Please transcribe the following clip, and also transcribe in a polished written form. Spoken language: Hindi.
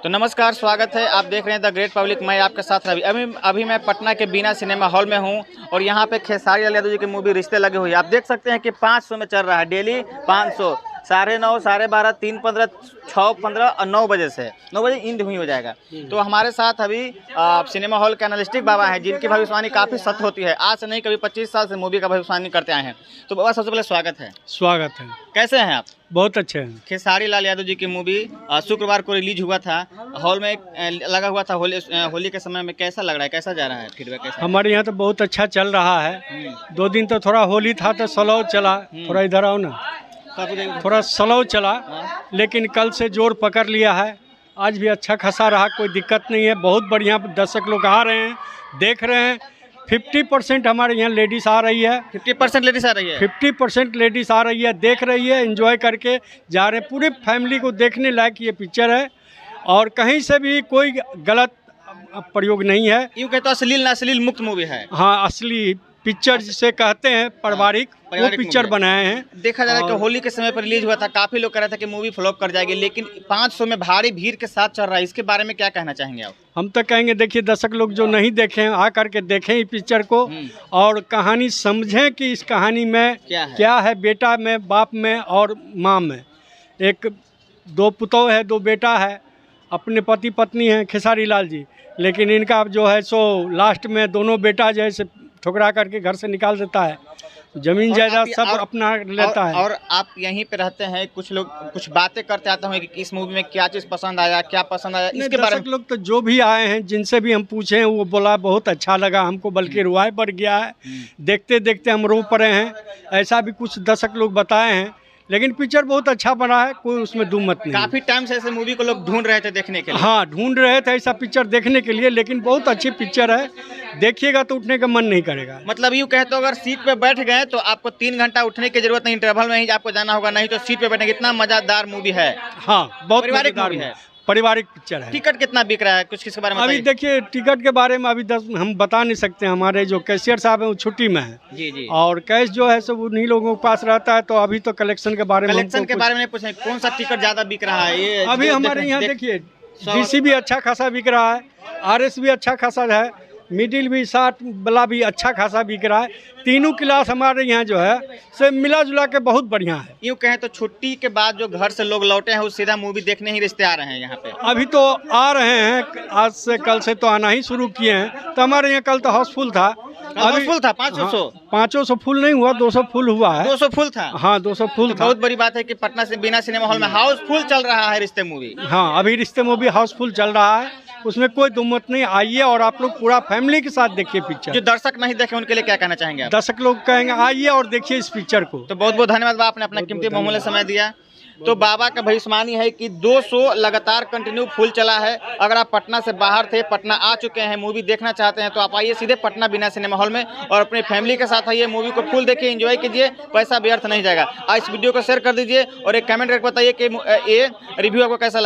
तो नमस्कार, स्वागत है। आप देख रहे हैं द ग्रेट पब्लिक। मैं आपके साथ रवि। अभी मैं पटना के बीना सिनेमा हॉल में हूं और यहां पे खेसारी लाल यादव जी की मूवी रिश्ते लगे हुई है। आप देख सकते हैं कि 500 में चल रहा है, डेली 500, 9:30, 12:30, 3:15, 6:15 और 9 बजे से 9 बजे इंड हुई हो जाएगा। तो हमारे साथ अभी सिनेमा हॉल के एनालिस्टिक बाबा हैं, जिनकी भविष्यवाणी काफ़ी सत्य होती है। आज से नहीं, कभी 25 साल से मूवी का भविष्यवाणी करते आए हैं। तो बाबा, सबसे पहले स्वागत है। स्वागत है। कैसे हैं आप? बहुत अच्छे हैं। खेसारी लाल यादव जी की मूवी शुक्रवार को रिलीज हुआ था, हॉल में लगा हुआ था। होली के समय में कैसा लग रहा है, कैसा जा रहा है, फीडबैक कैसा? हमारे यहाँ तो बहुत अच्छा चल रहा है। 2 दिन तो थोड़ा होली था तो स्लो चला, थोड़ा इधर आओ ना, थोड़ा स्लो चला, लेकिन कल से जोर पकड़ लिया है। आज भी अच्छा खासा रहा, कोई दिक्कत नहीं है। बहुत बढ़िया दर्शक लोग आ रहे हैं, देख रहे हैं। 50% हमारे यहाँ लेडीज़ आ रही है। 50% लेडीज आ रही है। 50% लेडीज़ आ रही है, देख रही है, एंजॉय करके जा रहे हैं। पूरे फैमिली को देखने लायक ये पिक्चर है और कहीं से भी कोई गलत प्रयोग नहीं है। यूँ कहते अश्लील अश्लील मुक्त मूवी है। हाँ, असली पिक्चर जिसे कहते हैं, पारिवारिक वो पिक्चर बनाए हैं। देखा जा रहा है कि होली के समय पर रिलीज हुआ था, काफ़ी लोग कह रहे थे कि मूवी फ्लॉप कर जाएगी, लेकिन 500 में भारी भीड़ के साथ चल रहा है। इसके बारे में क्या कहना चाहेंगे आप? हम तो कहेंगे, देखिए, दर्शक लोग जो नहीं देखे हैं आ करके देखें इस पिक्चर को और कहानी समझें कि इस कहानी में क्या है। बेटा में, बाप में और माँ में। एक 2 पुतौह है, 2 बेटा है, अपने पति पत्नी हैं खेसारी लाल जी, लेकिन इनका जो है सो लास्ट में दोनों बेटा जो है से ठुकरा करके घर से निकाल देता है, जमीन जायदाद सब अपना लेता है। और आप यहीं पे रहते हैं, कुछ लोग कुछ बातें करते आते होंगे कि इस मूवी में क्या चीज़ पसंद आया, क्या पसंद आया, इसके बारे में? लोग तो जो भी आए हैं, जिनसे भी हम पूछे हैं, वो बोला बहुत अच्छा लगा हमको, बल्कि रुआई बढ़ गया है, देखते देखते हम रो पड़े हैं, ऐसा भी कुछ दर्शक लोग बताए हैं। लेकिन पिक्चर बहुत अच्छा बना है, कोई उसमें दो मत नहीं। काफ़ी टाइम से ऐसे मूवी को लोग ढूंढ रहे थे देखने के लिए। हाँ, ढूंढ रहे थे ऐसा पिक्चर देखने के लिए, लेकिन बहुत अच्छी पिक्चर है, देखिएगा तो उठने का मन नहीं करेगा। मतलब यूँ कहते हो, अगर सीट पे बैठ गए तो आपको 3 घंटा उठने की जरूरत नहीं, इंटरवल में ही आपको जाना होगा, नहीं तो सीट पे बैठेंगे। इतना मजेदार मूवी है। हाँ, बहुत पारिवारिक मूवी है, पारिवारिक पिक्चर है। टिकट कितना बिक रहा है, कुछ किसके बारे में अभी देखिए, टिकट के बारे में अभी हम बता नहीं सकते। हमारे जो कैशियर साहब हैं वो छुट्टी में है जी, और कैश जो है सब उन्हीं लोगों के पास रहता है। तो अभी तो कलेक्शन के बारे में नहीं पूछे, कौन सा टिकट ज्यादा बिक रहा है ये अभी हमारे यहाँ देखिए, डीसी भी अच्छा खासा बिक रहा है, आरएस भी अच्छा खासा है, मिडिल भी 60 वाला भी अच्छा खासा बिक रहा है। तीनों क्लास हमारे यहाँ जो है से मिला जुला के बहुत बढ़िया है। यूँ कहें तो छुट्टी के बाद जो घर से लोग लौटे हैं वो सीधा मूवी देखने ही रिश्ते आ रहे हैं यहाँ पे। अभी तो आ रहे हैं, आज से कल से तो आना ही शुरू किए हैं। तो हमारे यहाँ कल तो हाउसफुल था। अभी फुल था 500 फुल नहीं हुआ, 200 फुल हुआ है। 200 फुल था। हाँ, 200 फुल था। बहुत बड़ी बात है कि पटना से बीना सिनेमा हॉल में हाउसफुल चल रहा है रिश्ते मूवी। हाँ, अभी रिश्ते मूवी हाउसफुल चल रहा है, उसमें कोई दुमत नहीं। आइए और आप लोग पूरा फैमिली के साथ देखिए पिक्चर। जो दर्शक नहीं देखे उनके लिए क्या कहना चाहेंगे आप? दर्शक लोग कहेंगे आइए और देखिए इस पिक्चर को। तो बहुत बहुत धन्यवाद, आपने अपना कीमती बहुमूल्य समय दिया। तो बाबा का भविष्यवाणी है कि 200 लगातार कंटिन्यू फुल चला है। अगर आप पटना से बाहर थे, पटना आ चुके हैं, मूवी देखना चाहते हैं, तो आप आइए सीधे पटना बीना सिनेमा हॉल में और अपनी फैमिली के साथ आइए, मूवी को फुल देखिए, एंजॉय कीजिए, पैसा व्यर्थ नहीं जाएगा। आज इस वीडियो को शेयर कर दीजिए और एक कमेंट करके बताइए कि ये रिव्यू आपको कैसा लगा।